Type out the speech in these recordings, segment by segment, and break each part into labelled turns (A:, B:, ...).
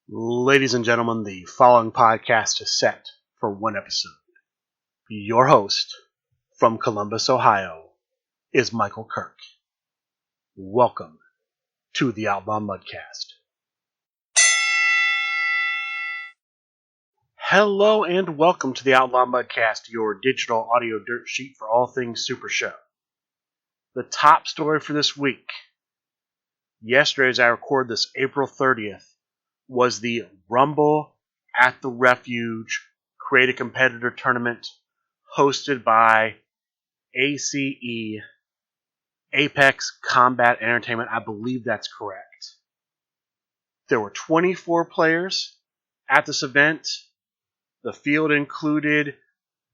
A: Ladies and gentlemen, the following podcast is set for one episode. Your host from Columbus, Ohio, is Michael Kirk. Welcome to the Outlaw Mudcast. Hello and welcome to the Outlaw Mudcast, your digital audio dirt sheet for all things Supershow. The top story for this week, yesterday as I record this, April 30th, was the Rumble at the Refuge Create a Competitor Tournament hosted by ACE, Apex Combat Entertainment. I believe that's correct. There were 24 players at this event. The field included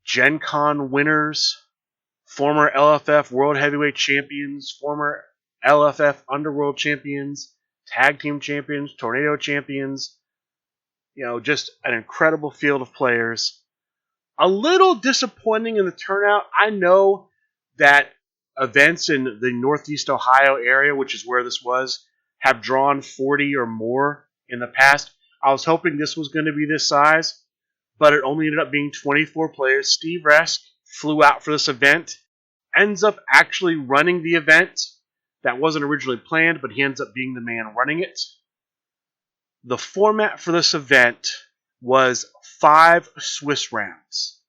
A: Gen Con winners, former LFF World Heavyweight Champions, former LFF Underworld Champions, Tag Team Champions, Tornado Champions. Just an incredible field of players. A little disappointing in the turnout. I know that events in the Northeast Ohio area, which is where this was, have drawn 40 or more in the past. I was hoping this was going to be this size, but it only ended up being 24 players. Steve Resk flew out for this event, ends up actually running the event. That wasn't originally planned, but he ends up being the man running it. The format for this event was 5 Swiss rounds.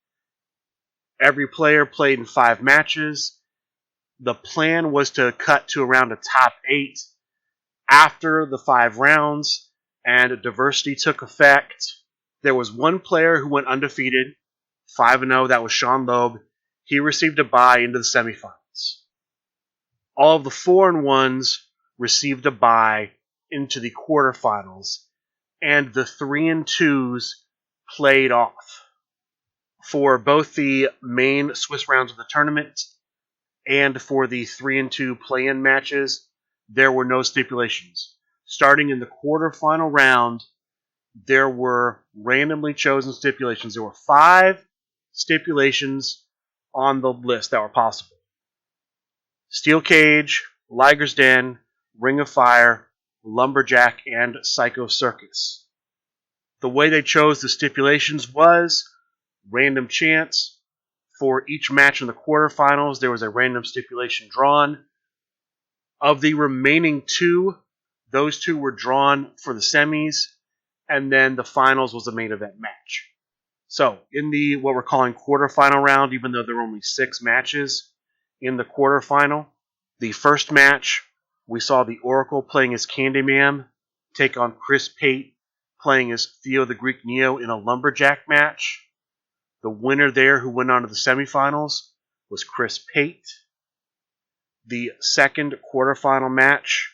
A: Every player played in 5 matches. The plan was to cut to around a top 8 after the 5 rounds, and diversity took effect. There was one player who went undefeated, 5-0, that was Sean Loeb. He received a bye into the semifinals. All of the 4-1s received a bye into the quarterfinals, and the 3-2s played off. For both the main Swiss rounds of the tournament and for the 3-2 play-in matches, there were no stipulations. Starting in the quarterfinal round, there were randomly chosen stipulations. There were 5 stipulations on the list that were possible. Steel Cage, Liger's Den, Ring of Fire, Lumberjack, and Psycho Circus. The way they chose the stipulations was random chance. For each match in the quarterfinals, there was a random stipulation drawn. Of the remaining 2, those 2 were drawn for the semis, and then the finals was the main event match. So, in the what we're calling quarterfinal round, even though there were only 6 matches in the quarterfinal, the first match, we saw the Oracle playing as Candyman take on Chris Pate playing as Theo the Greek Neo in a Lumberjack match. The winner there, who went on to the semifinals, was Chris Pate. The second quarterfinal match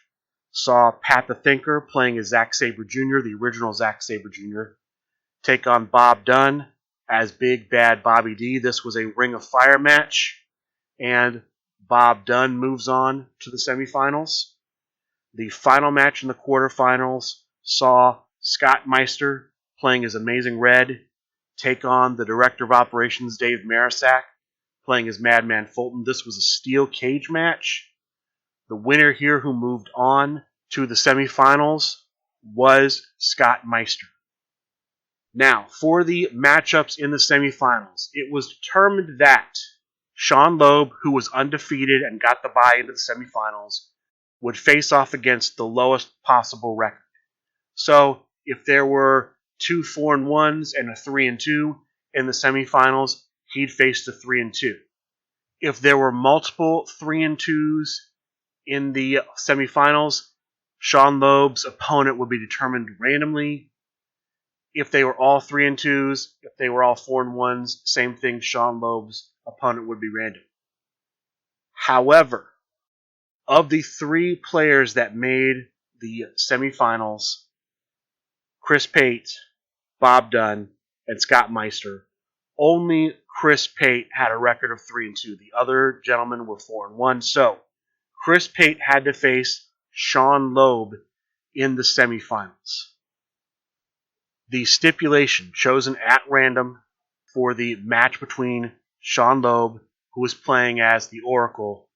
A: saw Pat the Thinker playing as Zack Sabre Jr., the original Zack Sabre Jr., take on Bob Dunn as Big Bad Bobby D. This was a Ring of Fire match, and Bob Dunn moves on to the semifinals. The final match in the quarterfinals saw Scott Meister playing as Amazing Red take on the Director of Operations Dave Marisak playing as Madman Fulton. This was a steel cage match. The winner here, who moved on to the semifinals, was Scott Meister. Now, for the matchups in the semifinals, it was determined that Sean Loeb, who was undefeated and got the bye into the semifinals, would face off against the lowest possible record. So, if there were 2 4-1s and a 3-2 in the semifinals, he'd face the 3-2. If there were multiple 3-2s in the semifinals, Sean Loeb's opponent would be determined randomly. If they were all 3-2s, if they were all 4-1s, same thing, Sean Loeb's opponent would be random. However, of the 3 players that made the semifinals, Chris Pate, Bob Dunn, and Scott Meister, only Chris Pate had a record of 3-2. The other gentlemen were 4-1. So, Chris Pate had to face Sean Loeb in the semifinals. The stipulation chosen at random for the match between Sean Loeb, who was playing as the Oracle,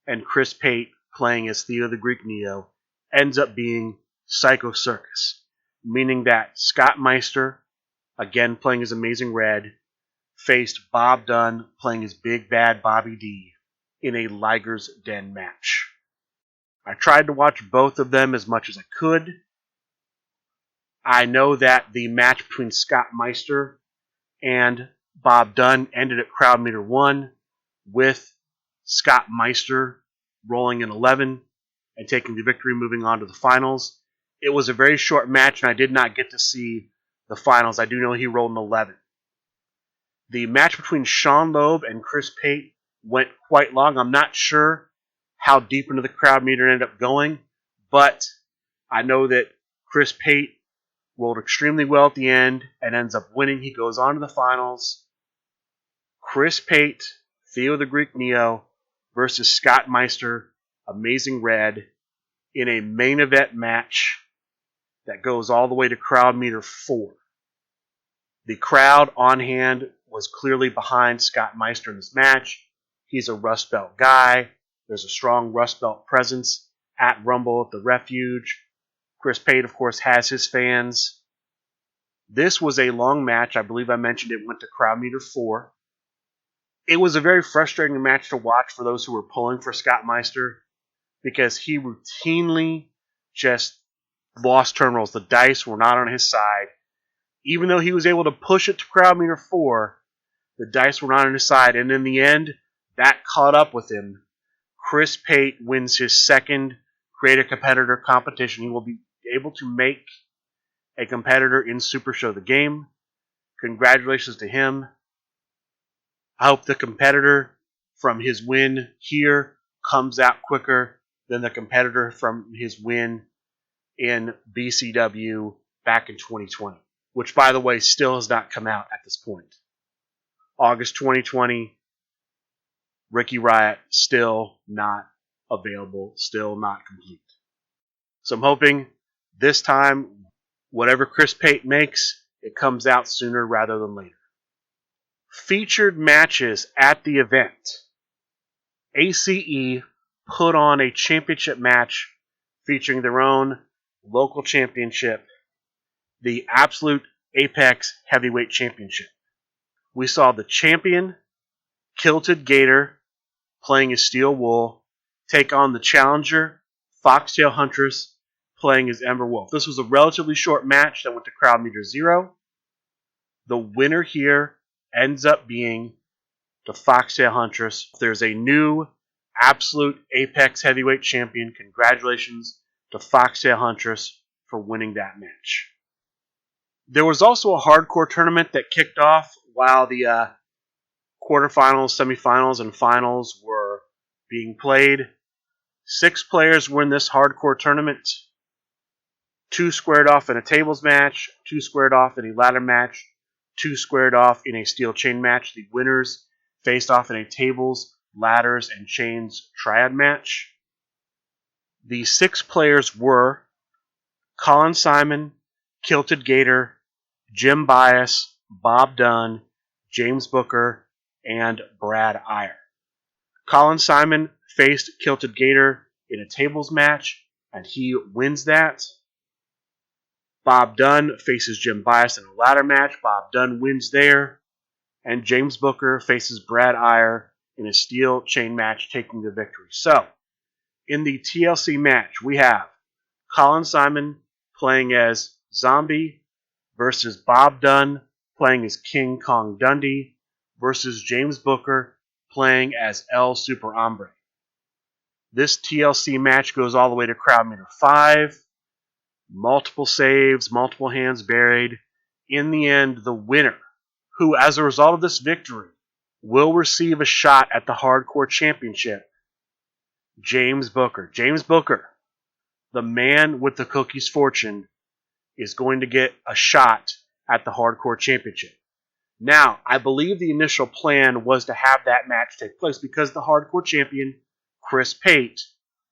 A: and Chris Pate playing as Theo the Greek Neo, ends up being Psycho Circus. meaning that Scott Meister, again playing his Amazing Red, faced Bob Dunn playing his Big Bad Bobby D in a Liger's Den match. I tried to watch both of them as much as I could. I know that the match between Scott Meister and Bob Dunn ended at Crowd Meter 1 with Scott Meister rolling in 11 and taking the victory, moving on to the finals. It was a very short match, and I did not get to see the finals. I do know he rolled an 11. The match between Sean Loeb and Chris Pate went quite long. I'm not sure how deep into the crowd meter it ended up going, but I know that Chris Pate rolled extremely well at the end and ends up winning. He goes on to the finals. Chris Pate, Theo the Greek Neo, versus Scott Meister, Amazing Red, in a main event match that goes all the way to crowd meter 4. The crowd on hand was clearly behind Scott Meister in this match. He's a Rust Belt guy. There's a strong Rust Belt presence at Rumble at the Refuge. Chris Pate, of course, has his fans. This was a long match. I believe I mentioned it went to crowd meter 4. It was a very frustrating match to watch for those who were pulling for Scott Meister because he routinely just lost turn rolls. The dice were not on his side. Even though he was able to push it to crowd meter 4, the dice were not on his side. And in the end, that caught up with him. Chris Pate wins his second Creative Competitor competition. He will be able to make a competitor in Supershow the game. Congratulations to him. I hope the competitor from his win here comes out quicker than the competitor from his win in BCW back in 2020, which, by the way, still has not come out at this point. August 2020, Ricky Riot still not available, still not complete. So I'm hoping this time, whatever Chris Pate makes, it comes out sooner rather than later. Featured matches at the event. ACE put on a championship match featuring their own local championship, the Absolute Apex Heavyweight Championship. We saw the champion, Kilted Gator, playing as Steel Wool, take on the challenger, Foxtail Huntress, playing as Ember Wolf. This was a relatively short match that went to crowd meter 0. The winner here ends up being the Foxtail Huntress. There's a new Absolute Apex Heavyweight Champion. Congratulations to Foxtail Huntress for winning that match. There was also a hardcore tournament that kicked off while the quarterfinals, semifinals, and finals were being played. 6 players were in this hardcore tournament. 2 squared off in a tables match, 2 squared off in a ladder match, 2 squared off in a steel chain match. The winners faced off in a tables, ladders, and chains triad match. The 6 players were Colin Simon, Kilted Gator, Jim Bias, Bob Dunn, James Booker, and Brad Iyer. Colin Simon faced Kilted Gator in a tables match, and he wins that. Bob Dunn faces Jim Bias in a ladder match. Bob Dunn wins there. And James Booker faces Brad Iyer in a steel chain match, taking the victory. So, in the TLC match, we have Colin Simon playing as Zombie versus Bob Dunn playing as King Kong Dundee versus James Booker playing as El Super Hombre. This TLC match goes all the way to crowd meter 5. Multiple saves, multiple hands buried. In the end, the winner, who as a result of this victory will receive a shot at the Hardcore Championship, James Booker. James Booker, the man with the cookie's fortune, is going to get a shot at the Hardcore Championship. Now, I believe the initial plan was to have that match take place because the Hardcore Champion, Chris Pate,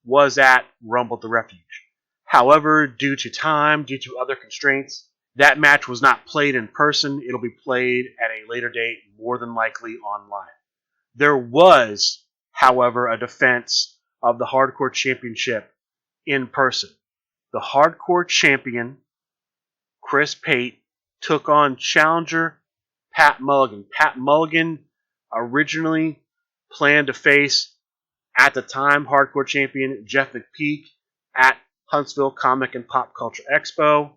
A: was at Rumble at the Refuge. However, due to time, due to other constraints, that match was not played in person. It'll be played at a later date, more than likely online. There was, however, a defense of the Hardcore Championship in person. The Hardcore Champion Chris Pate took on challenger Pat Mulligan. Pat Mulligan originally planned to face, at the time, hardcore champion Jeff McPeak at Huntsville Comic and Pop Culture Expo.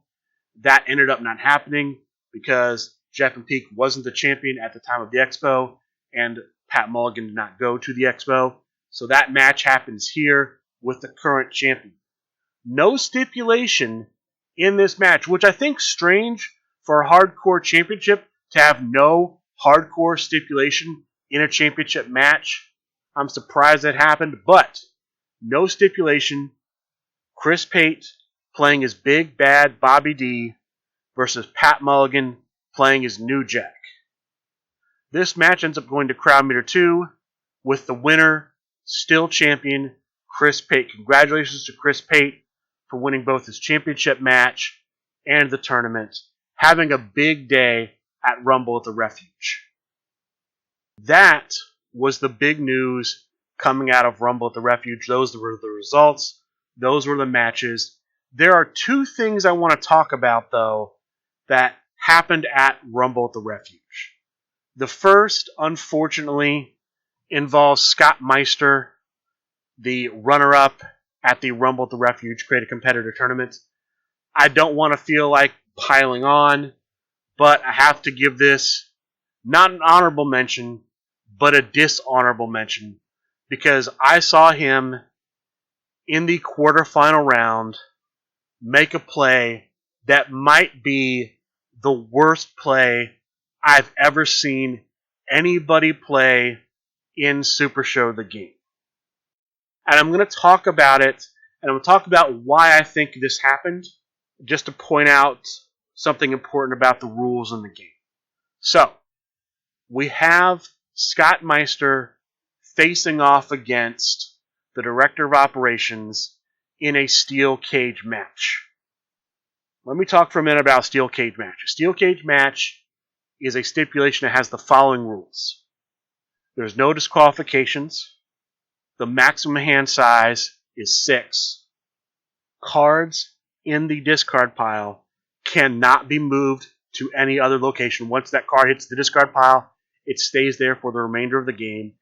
A: That ended up not happening because Jeff McPeak wasn't the champion at the time of the expo, and Pat Mulligan did not go to the expo. So that match happens here with the current champion. No stipulation in this match, which I think is strange for a hardcore championship to have no hardcore stipulation in a championship match. I'm surprised that happened, but no stipulation. Chris Pate playing as Big Bad Bobby D versus Pat Mulligan playing as New Jack. This match ends up going to Crowd Meter 2 with the winner, still champion, Chris Pate. Congratulations to Chris Pate for winning both his championship match and the tournament, having a big day at Rumble at the Refuge. That was the big news coming out of Rumble at the Refuge. Those were the results. Those were the matches. There are two things I want to talk about, though, that happened at Rumble at the Refuge. The first, unfortunately, involves Scott Meister, the runner-up at the Rumble at the Refuge Create a Competitor Tournament. I don't want to feel like piling on, but I have to give this not an honorable mention, but a dishonorable mention, because I saw him in the quarterfinal round make a play that might be the worst play I've ever seen anybody play in Supershow the game. And I'm going to talk about it, and I'm going to talk about why I think this happened, just to point out something important about the rules in the game. So, we have Scott Meister facing off against the Director of Operations in a steel cage match. Let me talk for a minute about a steel cage match. A steel cage match is a stipulation that has the following rules. There's no disqualifications. The maximum hand size is 6. Cards in the discard pile cannot be moved to any other location. Once that card hits the discard pile, it stays there for the remainder of the game.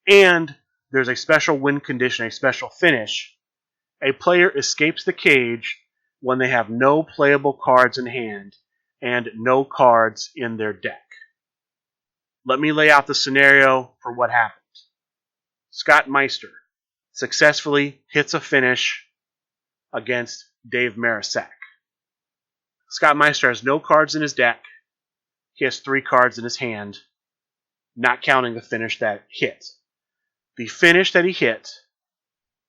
A: And there's a special win condition, a special finish. A player escapes the cage when they have no playable cards in hand and no cards in their deck. Let me lay out the scenario for what happened. Scott Meister successfully hits a finish against Dave Marisak. Scott Meister has no cards in his deck. He has 3 cards in his hand, not counting the finish that hit. The finish that he hit,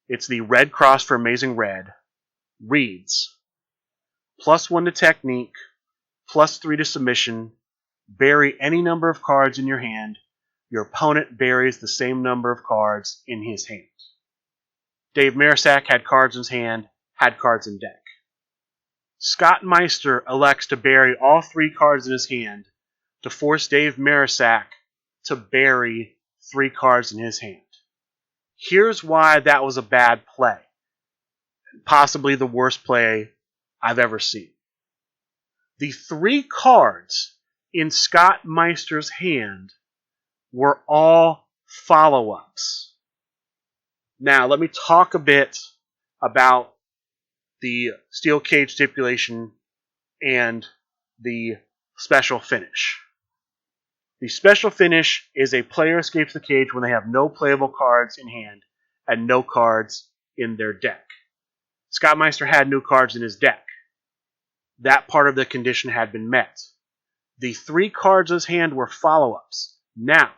A: it's the red cross for Amazing Red, reads +1 to technique, +3 to submission, bury any number of cards in your hand. Your opponent buries the same number of cards in his hand. Dave Marisak had cards in his hand, had cards in deck. Scott Meister elects to bury all 3 cards in his hand to force Dave Marisak to bury 3 cards in his hand. Here's why that was a bad play. Possibly the worst play I've ever seen. The 3 cards in Scott Meister's hand were all follow-ups. Now, let me talk a bit about the steel cage stipulation and the special finish. The special finish is a player escapes the cage when they have no playable cards in hand and no cards in their deck. Scott Meister had no cards in his deck. That part of the condition had been met. The 3 cards in his hand were follow-ups. Now,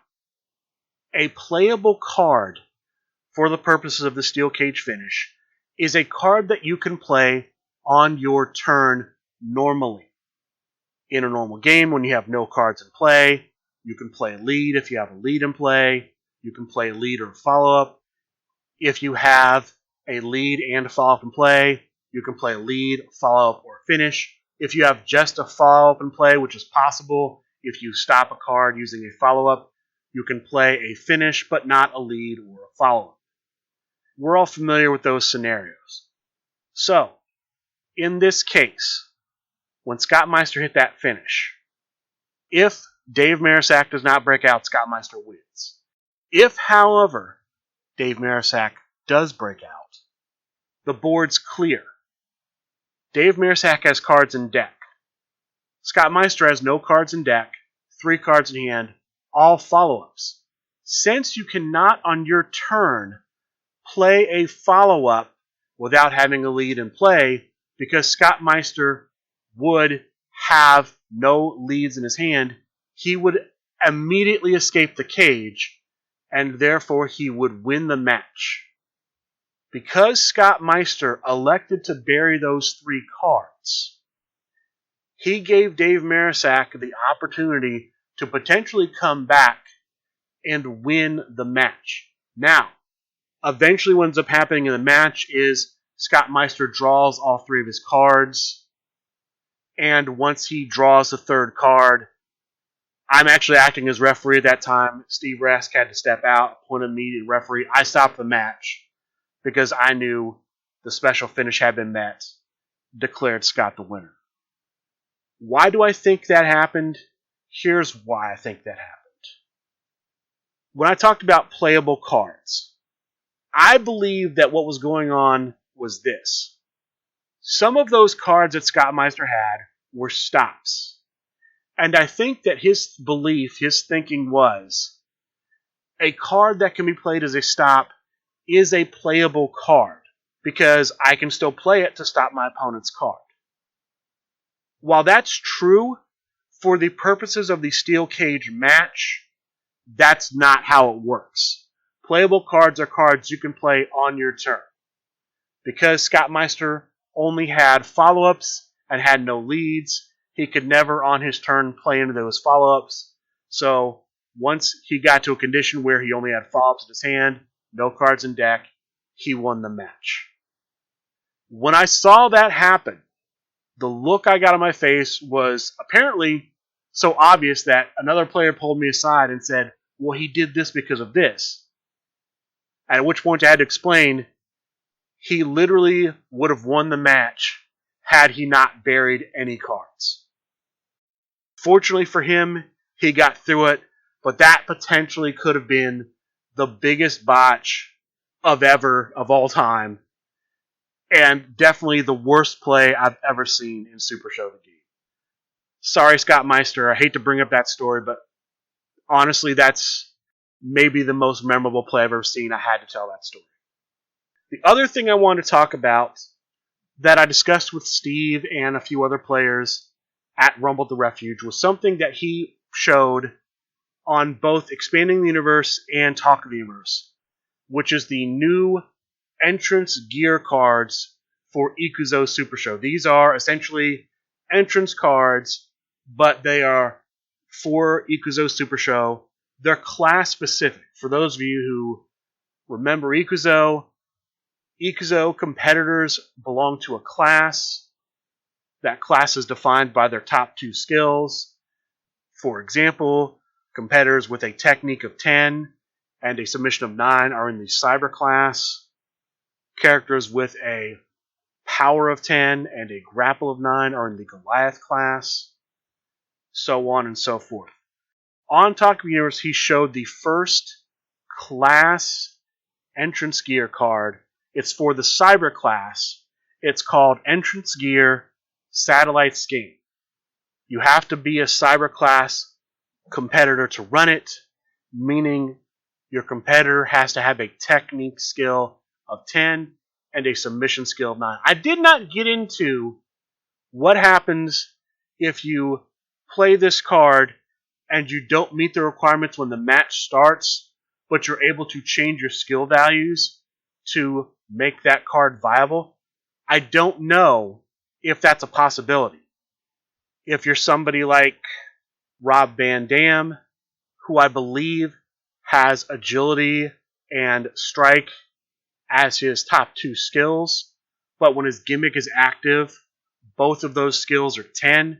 A: a playable card for the purposes of the steel cage finish is a card that you can play on your turn normally. In a normal game, when you have no cards in play, you can play lead if you have a lead in play. You can play lead or follow-up. If you have a lead and a follow-up in play, you can play lead, follow-up, or finish. If you have just a follow-up in play, which is possible if you stop a card using a follow-up, you can play a finish but not a lead or a follow-up. We're all familiar with those scenarios. So, in this case, when Scott Meister hit that finish. If Dave Marisak does not break out, Scott Meister wins. If, however, Dave Marisak does break out, the board's clear. Dave Marisak has cards in deck. Scott Meister has no cards in deck, 3 cards in hand, all follow-ups. Since you cannot, on your turn, play a follow-up without having a lead in play, because Scott Meister would have no leads in his hand, he would immediately escape the cage, and therefore he would win the match. Because Scott Meister elected to bury those 3 cards, he gave Dave Marisak the opportunity to potentially come back and win the match. Now, eventually what ends up happening in the match is Scott Meister draws all 3 of his cards, and once he draws the 3rd card, I'm actually acting as referee at that time. Steve Rask had to step out, appoint an immediate referee. I stopped the match because I knew the special finish had been met, declared Scott the winner. Why do I think that happened? Here's why I think that happened. When I talked about playable cards, I believe that what was going on was this. Some of those cards that Scott Meister had were stops. And I think that his belief, his thinking was, a card that can be played as a stop is a playable card, because I can still play it to stop my opponent's card. While that's true, for the purposes of the steel cage match, that's not how it works. Playable cards are cards you can play on your turn. Because Scott Meister only had follow-ups and had no leads, he could never on his turn play into those follow-ups. So once he got to a condition where he only had follow-ups in his hand, no cards in deck, he won the match. When I saw that happen, the look I got on my face was apparently so obvious that another player pulled me aside and said, well, he did this because of this. At which point I had to explain, he literally would have won the match had he not buried any cards. Fortunately for him, he got through it, but that potentially could have been the biggest botch of all time, and definitely the worst play I've ever seen in Supershow the game. Sorry, Scott Meister, I hate to bring up that story, but honestly, that's maybe the most memorable play I've ever seen. I had to tell that story. The other thing I want to talk about that I discussed with Steve and a few other players at Rumble the Refuge was something that he showed on both Expanding the Universe and Talk of the Universe, which is the new entrance gear cards for Ikuzo Supershow. These are essentially entrance cards, but they are for Ikuzo Supershow. They're class specific. For those of you who remember Ikuzo competitors belong to a class. That class is defined by their top 2 skills. For example, competitors with a technique of 10 and a submission of 9 are in the Cyber class. Characters with a power of 10 and a grapple of 9 are in the Goliath class. So on and so forth. On Talk of the Universe, he showed the first class entrance gear card. It's for the Cyber class. It's called Entrance Gear Satellite Scheme. You have to be a Cyber class competitor to run it, meaning your competitor has to have a technique skill of 10 and a submission skill of 9. I did not get into what happens if you play this card and you don't meet the requirements when the match starts, but you're able to change your skill values to make that card viable. I don't know if that's a possibility. If you're somebody like Rob Van Dam, who I believe has agility and strike as his top 2 skills, but when his gimmick is active, both of those skills are 10,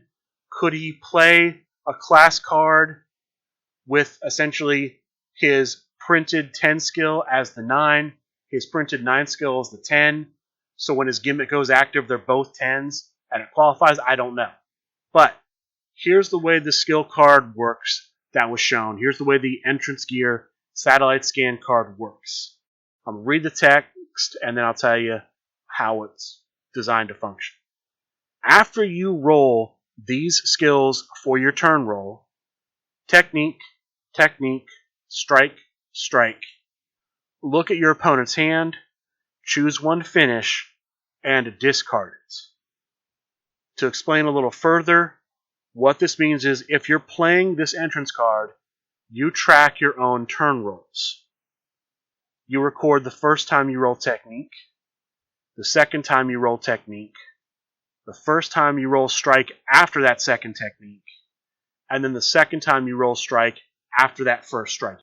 A: could he play a class card with essentially his printed 10 skill as the 9, his printed 9 skill as the 10, so when his gimmick goes active, they're both 10s, and it qualifies? I don't know. But here's the way the skill card works that was shown. Here's the way the entrance gear satellite scan card works. I'm going to read the text and then I'll tell you how it's designed to function. After you roll these skills for your turn roll, technique, technique, strike, strike, look at your opponent's hand, choose one finish, and discard it. To explain a little further, what this means is if you're playing this entrance card, you track your own turn rolls. You record the first time you roll technique, the second time you roll technique, the first time you roll strike after that second technique, and then the second time you roll strike after that first strike.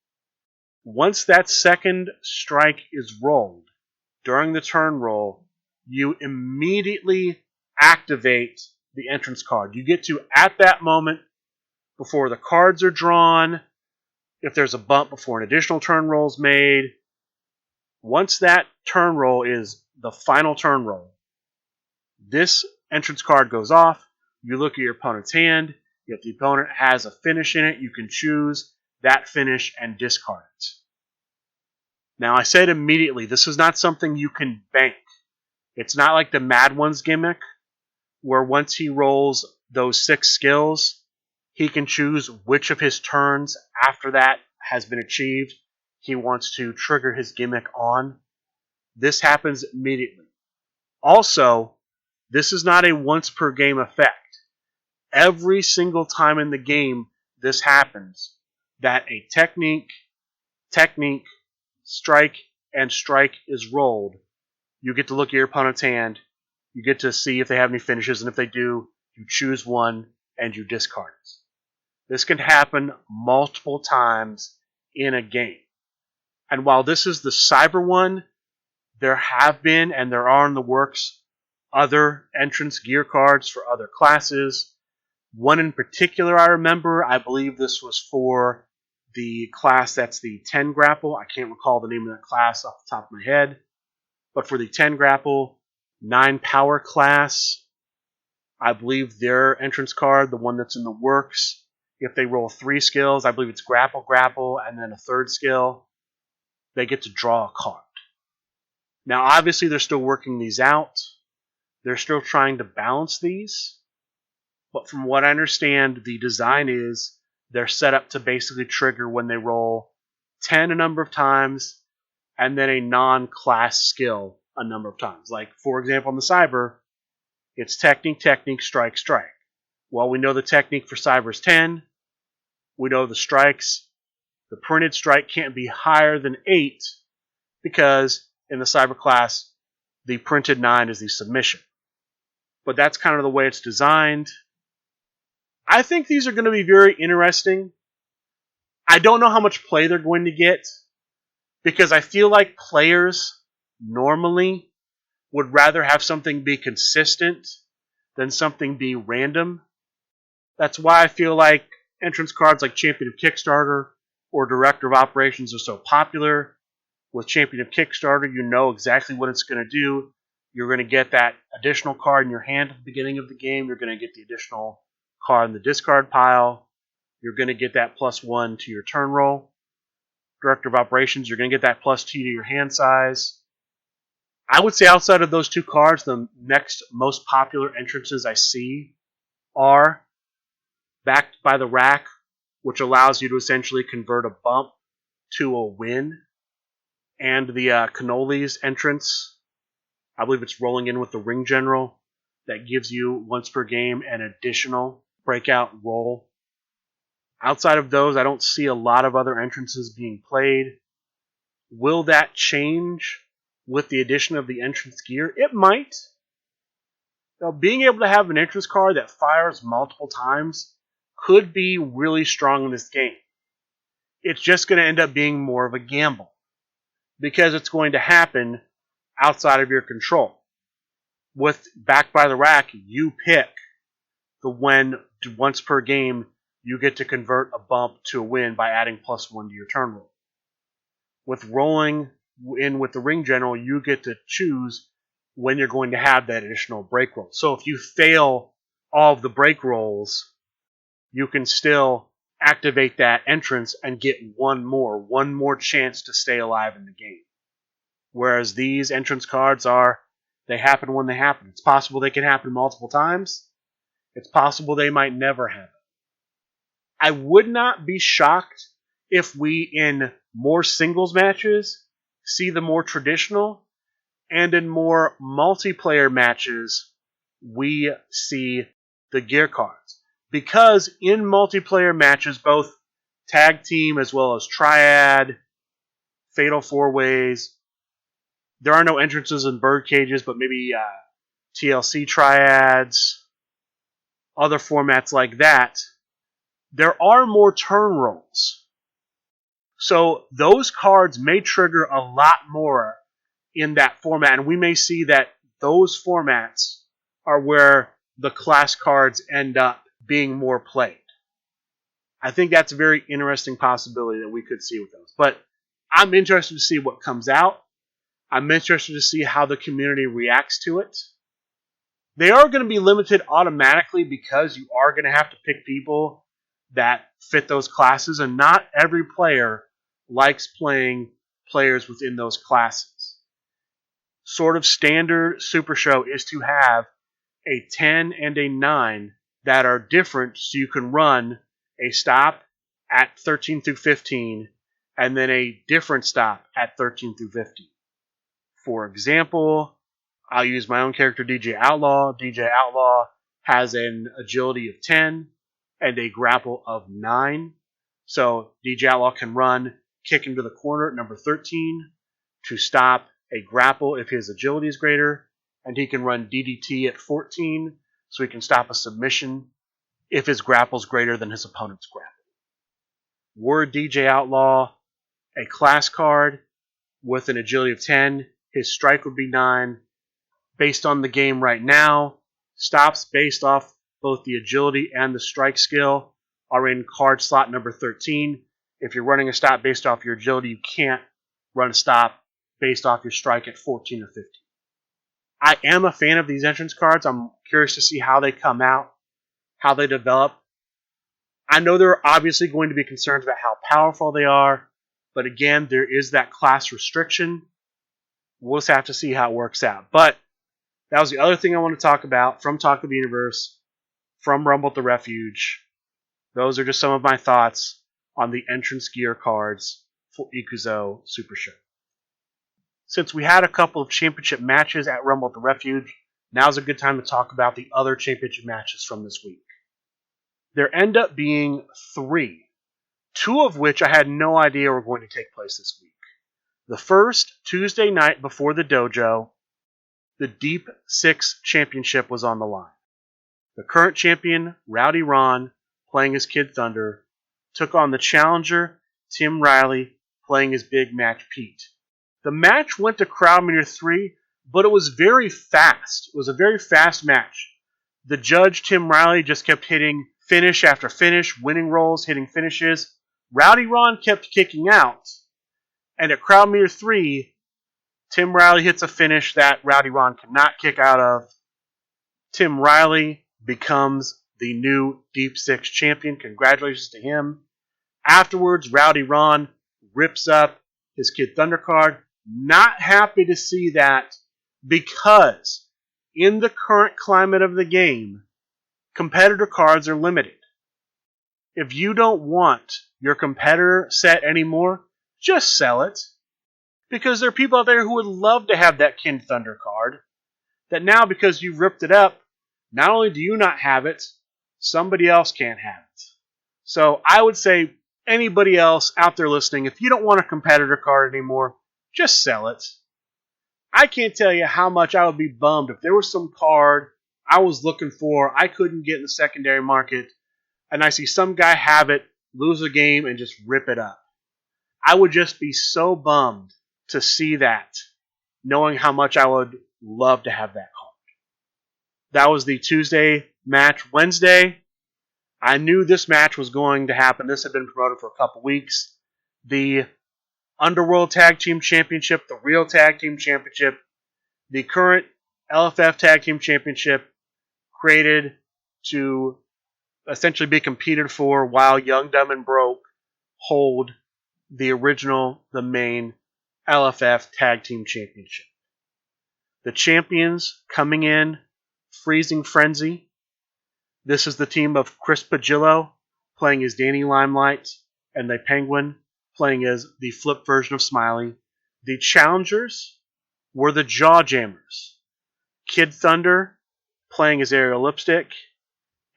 A: Once that second strike is rolled, during the turn roll, you immediately activate the entrance card. You get to, at that moment, before the cards are drawn, if there's a bump before an additional turn roll is made, once that turn roll is the final turn roll, this entrance card goes off, you look at your opponent's hand, if the opponent has a finish in it, you can choose that finish and discard it. Now, I said immediately, this is not something you can bank. It's not like the Mad Ones gimmick, where once he rolls those 6 skills, he can choose which of his turns after that has been achieved he wants to trigger his gimmick on. This happens immediately. Also, this is not a once per game effect. Every single time in the game this happens, that a technique, strike, and strike is rolled, you get to look at your opponent's hand, you get to see if they have any finishes, and if they do, you choose one and you discard it. This can happen multiple times in a game. And while this is the Cyber one, there have been and there are in the works other entrance gear cards for other classes. One in particular I remember, I believe this was for the class that's the 10 grapple. I can't recall the name of that class off the top of my head. But for the 10 grapple, 9 power class, I believe their entrance card, the one that's in the works, if they roll 3 skills, I believe it's grapple, and then a third skill, they get to draw a card. Now, obviously, they're still working these out. They're still trying to balance these. But from what I understand, the design is they're set up to basically trigger when they roll 10 a number of times and then a non-class skill a number of times. Like, for example, on the Cyber, it's technique, strike, strike. Well, we know the technique for Cyber is 10. We know the strikes. The printed strike can't be higher than 8 because in the Cyber class, the printed 9 is the submission. But that's kind of the way it's designed. I think these are going to be very interesting. I don't know how much play they're going to get because I feel like players normally would rather have something be consistent than something be random. That's why I feel like entrance cards like Champion of Kickstarter or Director of Operations are so popular. With Champion of Kickstarter, you know exactly what it's going to do. You're going to get that additional card in your hand at the beginning of the game. You're going to get the additional card in the discard pile. You're going to get that +1 to your turn roll. Director of Operations, you're going to get that +2 to your hand size. I would say outside of those 2 cards, the next most popular entrances I see are Backed by the Rack, which allows you to essentially convert a bump to a win, and the Cannolis entrance. I believe it's rolling in with the Ring General that gives you once per game an additional breakout roll. Outside of those, I don't see a lot of other entrances being played. Will that change with the addition of the entrance gear? It might. Now, being able to have an entrance card that fires multiple times could be really strong in this game. It's just going to end up being more of a gamble because it's going to happen outside of your control. With Backed by the Rack, you pick the when once per game you get to convert a bump to a win by adding +1 to your turn roll. With rolling in with the Ring General, you get to choose when you're going to have that additional break roll. So if you fail all of the break rolls, you can still activate that entrance and get one more chance to stay alive in the game. Whereas these entrance cards they happen when they happen. It's possible they can happen multiple times. It's possible they might never happen. I would not be shocked if we, in more singles matches, see the more traditional, and in more multiplayer matches, we see the gear cards. Because in multiplayer matches, both tag team as well as triad, fatal 4-ways, there are no entrances in bird cages, but maybe TLC triads, other formats like that, there are more turn rolls. So those cards may trigger a lot more in that format, and we may see that those formats are where the class cards end up being more played. I think that's a very interesting possibility that we could see with those. But I'm interested to see what comes out. I'm interested to see how the community reacts to it. They are going to be limited automatically because you are going to have to pick people that fit those classes, and not every player likes playing players within those classes. Sort of standard Supershow is to have a 10 and a 9 that are different, so you can run a stop at 13 through 15 and then a different stop at 13 through 15. For example, I'll use my own character, DJ Outlaw. DJ Outlaw has an agility of 10 and a grapple of 9. So DJ Outlaw can run, kick into the corner at number 13 to stop a grapple if his agility is greater, and he can run DDT at 14 so he can stop a submission if his grapple is greater than his opponent's grapple. Were DJ Outlaw a class card with an agility of 10, his strike would be 9. Based on the game right now, stops based off both the agility and the strike skill are in card slot number 13. If you're running a stop based off your agility, you can't run a stop based off your strike at 14 or 15. I am a fan of these entrance cards. I'm curious to see how they come out, how they develop. I know there are obviously going to be concerns about how powerful they are, but again, there is that class restriction. We'll just have to see how it works out. But that was the other thing I want to talk about from Talk of the Universe, from Rumble at the Refuge. Those are just some of my thoughts on the entrance gear cards for Ikuzo Supershow. Since we had a couple of championship matches at Rumble at the Refuge, now's a good time to talk about the other championship matches from this week. There end up being 3, 2 of which I had no idea were going to take place this week. The first, Tuesday night before the dojo, the Deep 6 Championship was on the line. The current champion, Rowdy Ron, playing as Kid Thunder, took on the challenger, Tim Riley, playing as Big Match Pete. The match went to crowd meter 3, but it was very fast. It was a very fast match. The judge, Tim Riley, just kept hitting finish after finish, winning rolls, hitting finishes. Rowdy Ron kept kicking out. And at crowd meter 3, Tim Riley hits a finish that Rowdy Ron cannot kick out of. Tim Riley becomes the new Deep 6 champion. Congratulations to him. Afterwards, Rowdy Ron rips up his Kid Thunder card. Not happy to see that, because in the current climate of the game, competitor cards are limited. If you don't want your competitor set anymore, just sell it. Because there are people out there who would love to have that Kid Thunder card, that now, because you've ripped it up, not only do you not have it, somebody else can't have it. So I would say anybody else out there listening, if you don't want a competitor card anymore, just sell it. I can't tell you how much I would be bummed if there was some card I was looking for, I couldn't get in the secondary market, and I see some guy have it, lose a game, and just rip it up. I would just be so bummed to see that, knowing how much I would love to have that card. That was the Tuesday match. Wednesday, I knew this match was going to happen. This had been promoted for a couple weeks. The Underworld Tag Team Championship, the Real Tag Team Championship, the current LFF Tag Team Championship, created to essentially be competed for, while Young, Dumb, and Broke hold the main LFF Tag Team Championship. The champions coming in, Freezing Frenzy. This is the team of Chris Pagillo playing as Danny Limelight and the Penguin playing as the flip version of Smiley. The challengers were the Jawjammers. Kid Thunder playing as Ariel Lipstick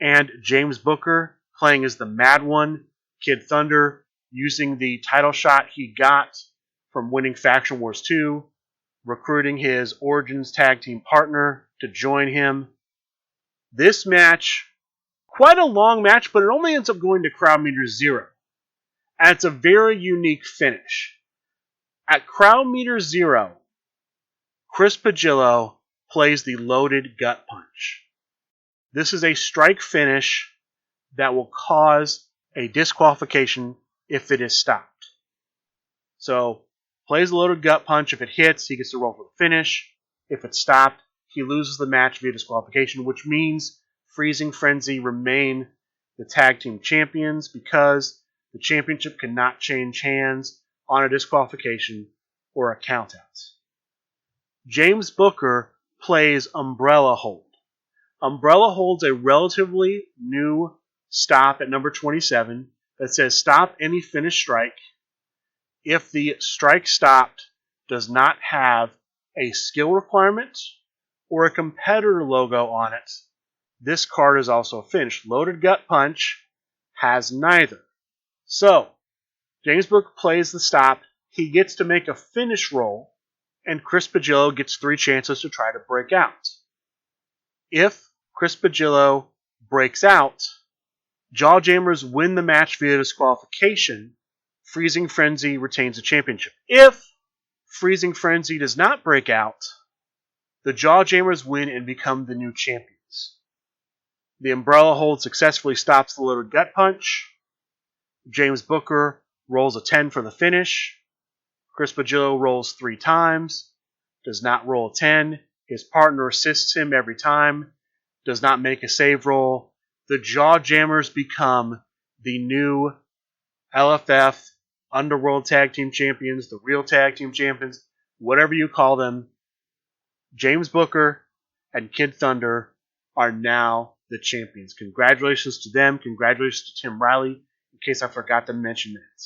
A: and James Booker playing as the Mad One. Kid Thunder using the title shot he got from winning Faction Wars 2, recruiting his Origins tag team partner to join him. This match, quite a long match, but it only ends up going to crowd meter 0. And it's a very unique finish. At crowd meter 0, Chris Pagillo plays the loaded gut punch. This is a strike finish that will cause a disqualification if it is stopped. So, plays the loaded gut punch. If it hits, he gets to roll for the finish. If it's stopped, he loses the match via disqualification, which means Freezing Frenzy remain the tag team champions because the championship cannot change hands on a disqualification or a countout. James Booker plays Umbrella Hold. Umbrella Hold's a relatively new stop at number 27 that says stop any finish strike if the strike stopped does not have a skill requirement or a competitor logo on it. This card is also a finish. Loaded Gut Punch has neither. So, James Booker plays the stop. He gets to make a finish roll, and Chris Pagillo gets 3 chances to try to break out. If Chris Pagillo breaks out, Jawjammers win the match via disqualification. Freezing Frenzy retains the championship. If Freezing Frenzy does not break out, the Jawjammers win and become the new champions. The Umbrella Hold successfully stops the loaded gut punch. James Booker rolls a 10 for the finish. Chris Pagillo rolls 3 times. Does not roll a 10. His partner assists him every time. Does not make a save roll. The Jawjammers become the new LFF Underworld Tag Team Champions, the real Tag Team Champions, whatever you call them. James Booker and Kid Thunder are now the champions. Congratulations to them. Congratulations to Tim Riley, in case I forgot to mention that.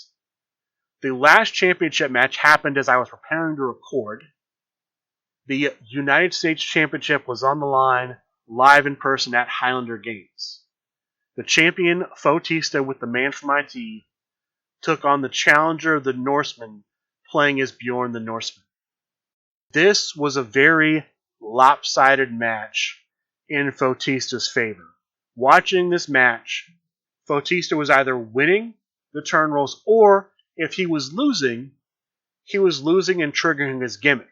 A: The last championship match happened as I was preparing to record. The United States Championship was on the line live in person at Highlander Games. The champion, Fotista, with the Man from IT, took on the challenger, the Norseman, playing as Bjorn the Norseman. This was a very lopsided match in Fotista's favor. Watching this match, Fotista was either winning the turn rolls, or if he was losing and triggering his gimmick.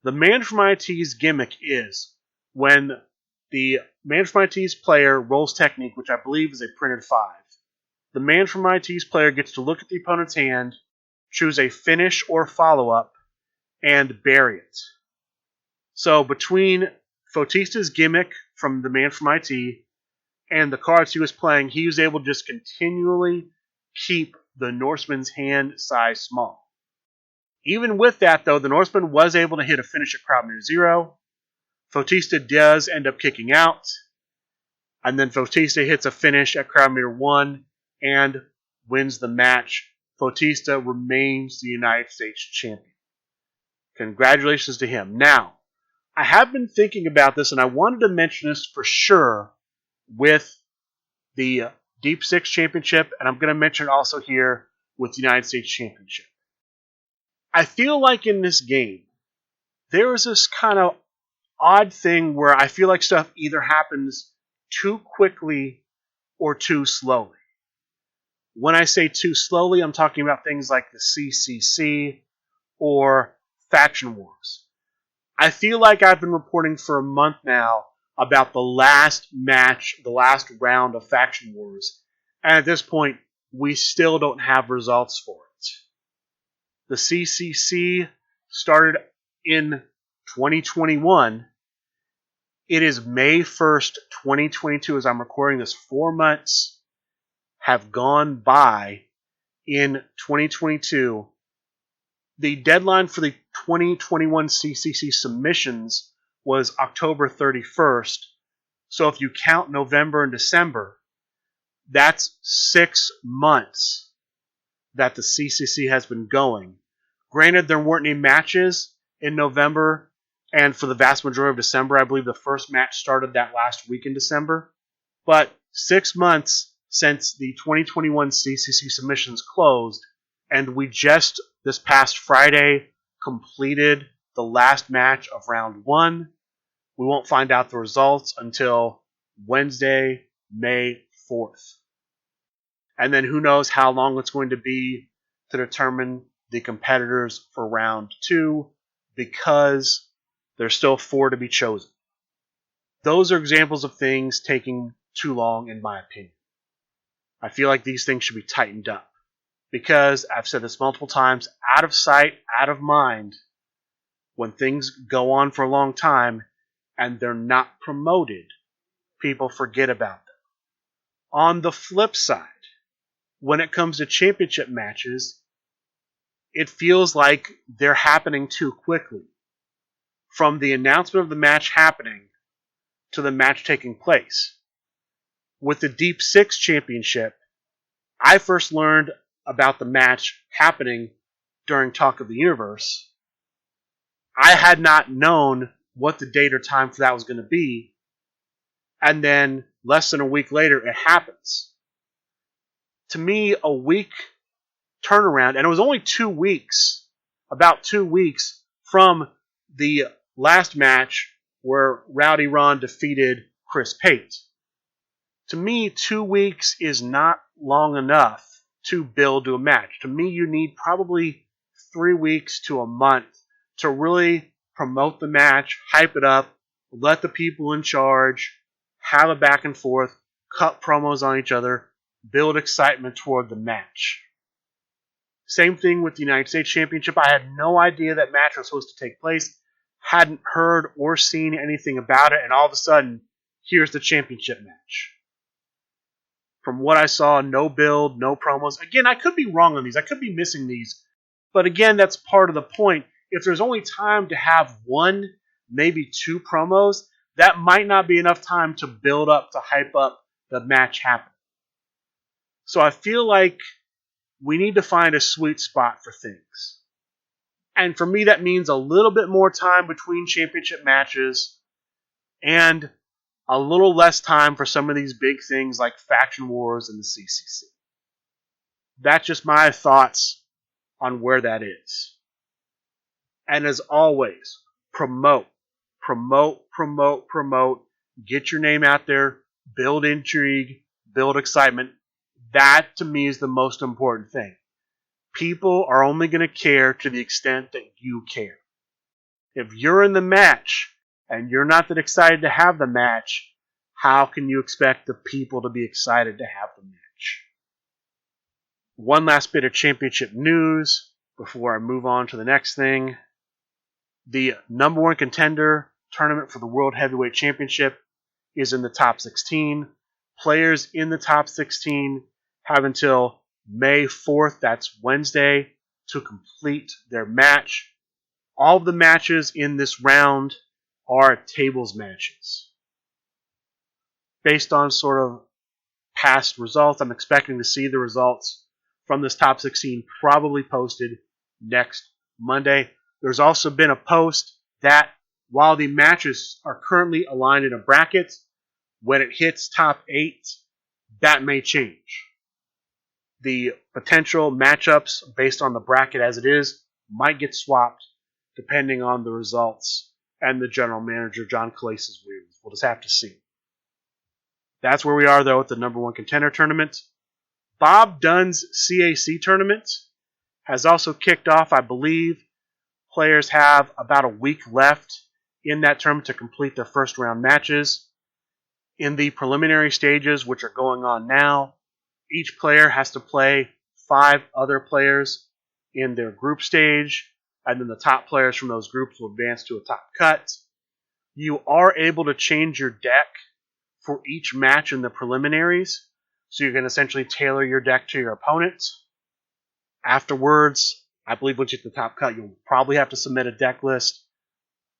A: The Man from IT's gimmick is when the Man from IT's player rolls technique, which I believe is a printed 5. The Man from IT's player gets to look at the opponent's hand, choose a finish or follow-up, and bury it. So between Fotista's gimmick from the Man from IT and the cards he was playing, he was able to just continually keep the Norseman's hand size small. Even with that, though, the Norseman was able to hit a finish at crowd meter 0. Fotista does end up kicking out, and then Fotista hits a finish at crowd meter 1 and wins the match. Fotista remains the United States champion. Congratulations to him. Now, I have been thinking about this, and I wanted to mention this for sure with the Deep Six Championship, and I'm going to mention it also here with the United States Championship. I feel like in this game, there is this kind of odd thing where I feel like stuff either happens too quickly or too slowly. When I say too slowly, I'm talking about things like the CCC or Faction Wars. I feel like I've been reporting for a month now about the last match, the last round of Faction Wars, and at this point, we still don't have results for it. The CCC started in 2021. It is May 1st, 2022 as I'm recording this. 4 months have gone by in 2022. The deadline for the 2021 CCC submissions was October 31st. So if you count November and December, that's 6 months that the CCC has been going. Granted, there weren't any matches in November, and for the vast majority of December, I believe the first match started that last week in December. But 6 months since the 2021 CCC submissions closed, and we just this past Friday completed the last match of round 1. We won't find out the results until Wednesday, May 4th. And then who knows how long it's going to be to determine the competitors for round 2, because there's still 4 to be chosen. Those are examples of things taking too long, in my opinion. I feel like these things should be tightened up, because I've said this multiple times, out of sight, out of mind. When things go on for a long time and they're not promoted, people forget about them. On the flip side, when it comes to championship matches, it feels like they're happening too quickly. From the announcement of the match happening to the match taking place. With the Deep Six Championship, I first learned about the match happening during Talk of the Universe. I had not known what the date or time for that was going to be, and then less than a week later, it happens. To me, a week turnaround, and it was only 2 weeks, about 2 weeks from the last match where Rowdy Ron defeated Chris Pate. To me, 2 weeks is not long enough to build to a match. To me, you need probably 3 weeks to a month to really promote the match, hype it up, let the people in charge have a back and forth, cut promos on each other, build excitement toward the match. Same thing with the United States Championship. I had no idea that match was supposed to take place, hadn't heard or seen anything about it, and all of a sudden, here's the championship match. From what I saw, no build, no promos. Again, I could be wrong on these. I could be missing these. But again, that's part of the point. If there's only time to have 1, maybe 2 promos, that might not be enough time to build up, to hype up the match happening. So I feel like we need to find a sweet spot for things. And for me, that means a little bit more time between championship matches and a little less time for some of these big things like Faction Wars and the CCC. That's just my thoughts on where that is. And as always, promote. Get your name out there. Build intrigue. Build excitement. That, to me, is the most important thing. People are only going to care to the extent that you care. If you're in the match and you're not that excited to have the match, how can you expect the people to be excited to have the match? One last bit of championship news before I move on to the next thing. The number 1 contender tournament for the World Heavyweight Championship is in the top 16. Players in the top 16 have until May 4th, that's Wednesday, to complete their match. All of the matches in this round are tables matches. Based on sort of past results, I'm expecting to see the results from this top 16 probably posted next Monday. There's also been a post that while the matches are currently aligned in a bracket, when it hits top 8, that may change. The potential matchups based on the bracket as it is might get swapped depending on the results and the general manager, John Calase's whims. We'll just have to see. That's where we are, though, at the number 1 contender tournament. Bob Dunn's CAC tournament has also kicked off, I believe. Players have about a week left in that tournament to complete their first round matches. In the preliminary stages, which are going on now, each player has to play 5 other players in their group stage, and then the top players from those groups will advance to a top cut. You are able to change your deck for each match in the preliminaries, so you can essentially tailor your deck to your opponent. Afterwards, I believe once you hit the top cut, you'll probably have to submit a deck list.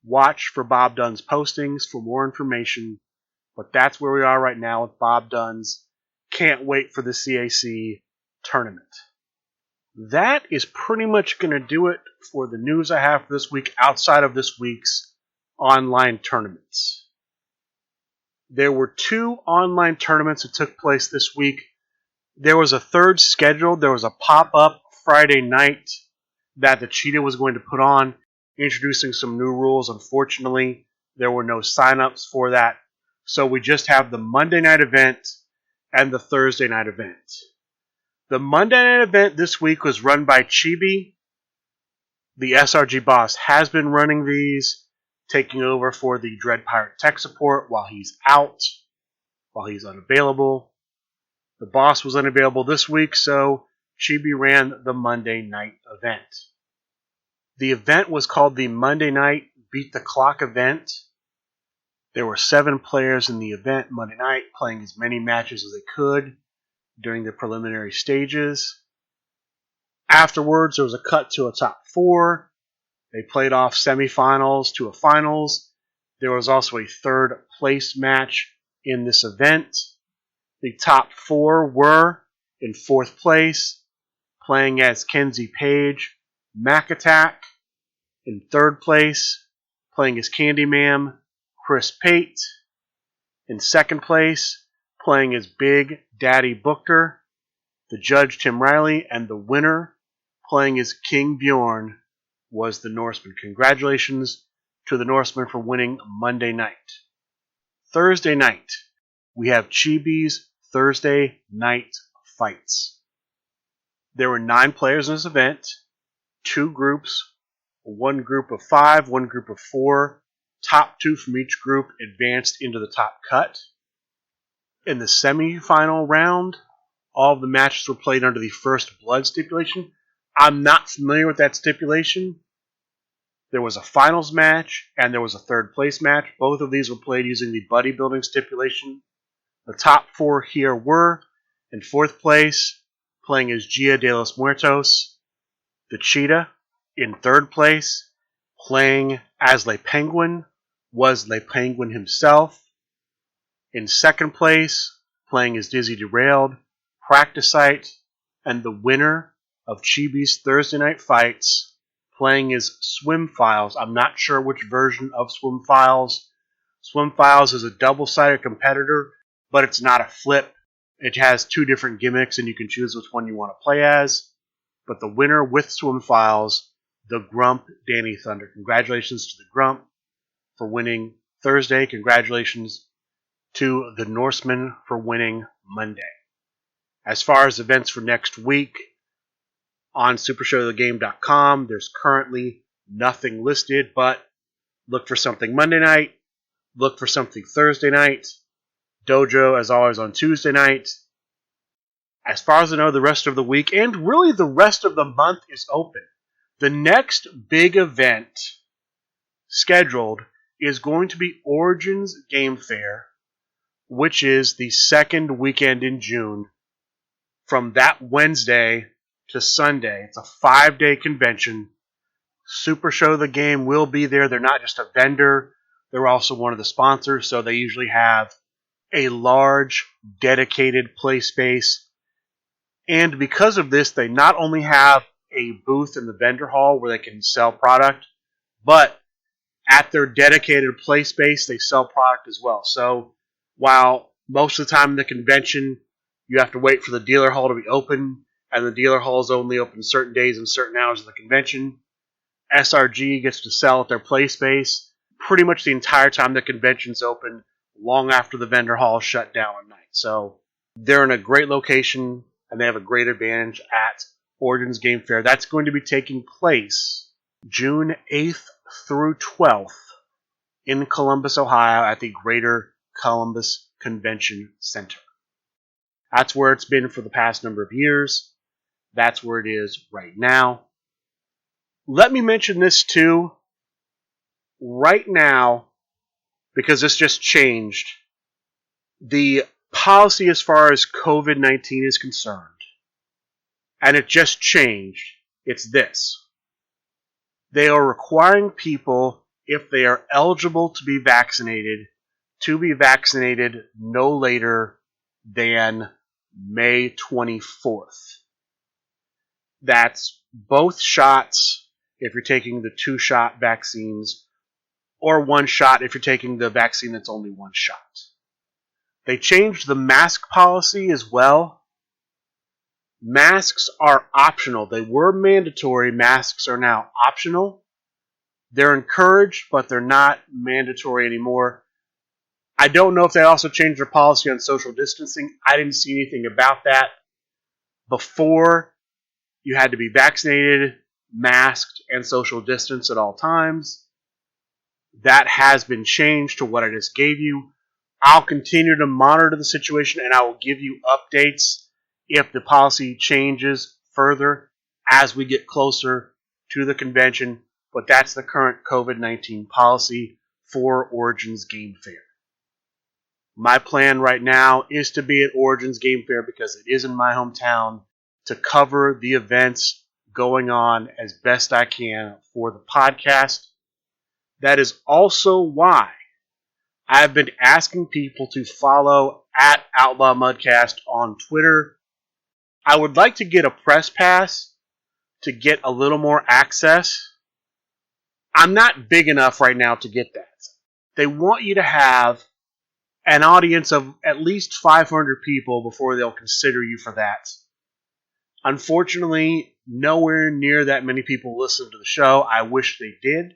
A: Watch for Bob Dunn's postings for more information, but that's where we are right now with Bob Dunn's. Can't wait for the CAC tournament. That is pretty much going to do it for the news I have for this week outside of this week's online tournaments. There were 2 online tournaments that took place this week. There was a third scheduled. There was a pop-up Friday night that the Cheetah was going to put on, introducing some new rules. Unfortunately, there were no sign-ups for that. So we just have the Monday night event and the Thursday night event. The Monday night event this week was run by Chibi. The SRG boss has been running these, taking over for the Dread Pirate tech support while he's out, while he's unavailable. The boss was unavailable this week, so Chibi ran the Monday night event. The event was called the Monday Night Beat the Clock event. There were 7 players in the event Monday night, playing as many matches as they could during the preliminary stages. Afterwards, there was a cut to a top 4. They played off semifinals to a finals. There was also a third place match in this event. The top 4 were in 4th place, playing as Kenzie Page, Mac Attack. In 3rd place, playing as Candyman, Chris Pate. In 2nd place, playing as Big Daddy Booker, the judge Tim Riley, and the winner, playing as King Bjorn, was the Norseman. Congratulations to the Norseman for winning Monday night. Thursday night, we have Chibi's Thursday night fights. There were 9 players in this event, 2 groups, 1 group of 5, 1 group of 4. Top 2 from each group advanced into the top cut. In the semifinal round, all of the matches were played under the first blood stipulation. I'm not familiar with that stipulation. There was a finals match and there was a third place match. Both of these were played using the buddy building stipulation. The top 4 here were, in 4th place, playing as Gia de los Muertos, the Cheetah. In 3rd place, playing as Le Penguin, was Le Penguin himself. In 2nd place, playing as Dizzy Derailed, Practicite, and the winner of Chibi's Thursday night fights, playing as Swim Files. I'm not sure which version of Swim Files. Swim Files is a double-sided competitor, but it's not a flip. It has 2 different gimmicks, and you can choose which one you want to play as. But the winner with Swim Files, the Grump, Danny Thunder. Congratulations to the Grump for winning Thursday. Congratulations to the Norseman for winning Monday. As far as events for next week, on supershowthegame.com, there's currently nothing listed, but look for something Monday night, look for something Thursday night, Dojo, as always, on Tuesday night. As far as I know, the rest of the week, and really the rest of the month, is open. The next big event scheduled is going to be Origins Game Fair, which is the 2nd weekend in June, from that Wednesday to Sunday. It's a 5-day convention. Supershow the Game will be there. They're not just a vendor, they're also one of the sponsors, so they usually have a large, dedicated play space. And because of this, they not only have a booth in the vendor hall where they can sell product, but at their dedicated play space, they sell product as well. So while most of the time in the convention, you have to wait for the dealer hall to be open, and the dealer hall is only open certain days and certain hours of the convention, SRG gets to sell at their play space pretty much the entire time the convention's open, long after the vendor hall is shut down at night. So they're in a great location, and they have a great advantage at Origins Game Fair. That's going to be taking place June 8th through 12th in Columbus, Ohio at the Greater Columbus Convention Center. That's where it's been for the past number of years. That's where it is right now. Let me mention this too. Right now, because this just changed. The policy as far as COVID-19 is concerned, and it just changed. It's this. They are requiring people, if they are eligible to be vaccinated no later than May 24th. That's both shots if you're taking the 2-shot vaccines, or 1 shot if you're taking the vaccine that's only 1 shot. They changed the mask policy as well. Masks are optional. They were mandatory. Masks are now optional. They're encouraged, but they're not mandatory anymore. I don't know if they also changed their policy on social distancing. I didn't see anything about that. Before, you had to be vaccinated, masked, and social distance at all times. That has been changed to what I just gave you. I'll continue to monitor the situation, and I will give you updates if the policy changes further as we get closer to the convention. But that's the current COVID-19 policy for Origins Game Fair. My plan right now is to be at Origins Game Fair because it is in my hometown, to cover the events going on as best I can for the podcast. That is also why I've been asking people to follow at Outlaw Mudcast on Twitter. I would like to get a press pass to get a little more access. I'm not big enough right now to get that. They want you to have an audience of at least 500 people before they'll consider you for that. Unfortunately, nowhere near that many people listen to the show. I wish they did.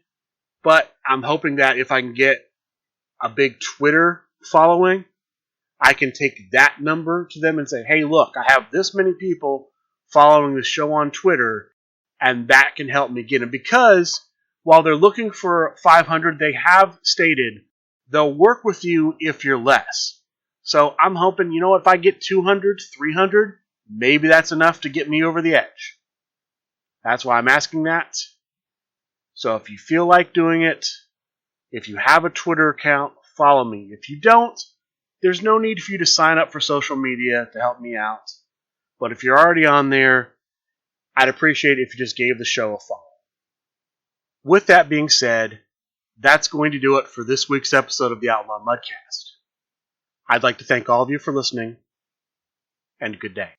A: But I'm hoping that if I can get a big Twitter following, I can take that number to them and say, hey, look, I have this many people following the show on Twitter, and that can help me get them. Because while they're looking for 500, they have stated they'll work with you if you're less. So I'm hoping, if I get 200, 300, maybe that's enough to get me over the edge. That's why I'm asking that. So if you feel like doing it, if you have a Twitter account, follow me. If you don't, there's no need for you to sign up for social media to help me out. But if you're already on there, I'd appreciate it if you just gave the show a follow. With that being said, that's going to do it for this week's episode of the Outlaw Mudcast. I'd like to thank all of you for listening, and good day.